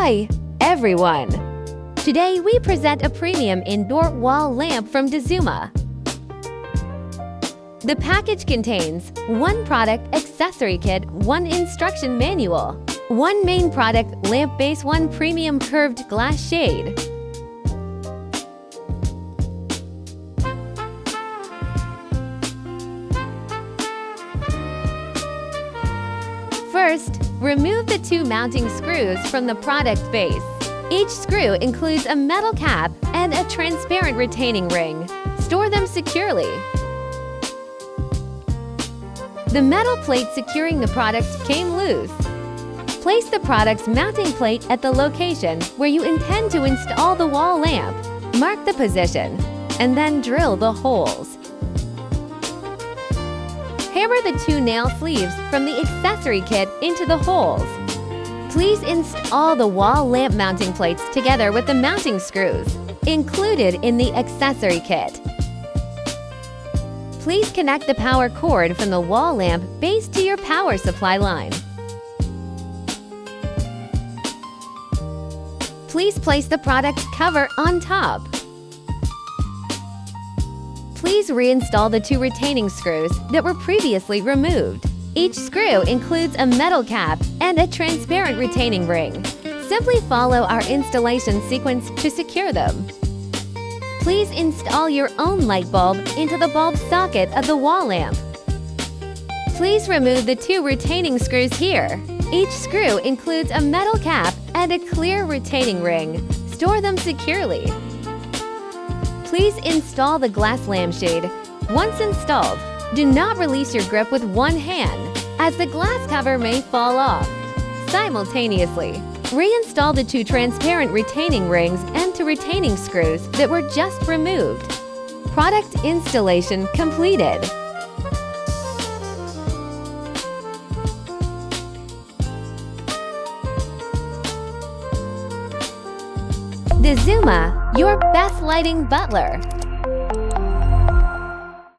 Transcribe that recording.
Hi, everyone! Today we present a premium indoor wall lamp from Dazuma. The package contains one product accessory kit, one instruction manual, one main product lamp base, one premium curved glass shade. First, remove the two mounting screws from the product base. Each screw includes a metal cap and a transparent retaining ring. Store them securely. The metal plate securing the product came loose. Place the product's mounting plate at the location where you intend to install the wall lamp. Mark the position, and then drill the holes. Hammer the two nail sleeves from the accessory kit into the holes. Please install the wall lamp mounting plates together with the mounting screws included in the accessory kit. Please connect the power cord from the wall lamp base to your power supply line. Please place the product cover on top. Please reinstall the two retaining screws that were previously removed. Each screw includes a metal cap and a transparent retaining ring. Simply follow our installation sequence to secure them. Please install your own light bulb into the bulb socket of the wall lamp. Please remove the two retaining screws here. Each screw includes a metal cap and a clear retaining ring. Store them securely. Please install the glass lampshade. Once installed, do not release your grip with one hand, as the glass cover may fall off. Simultaneously, reinstall the two transparent retaining rings and two retaining screws that were just removed. Product installation completed. Dazuma, your best lighting butler.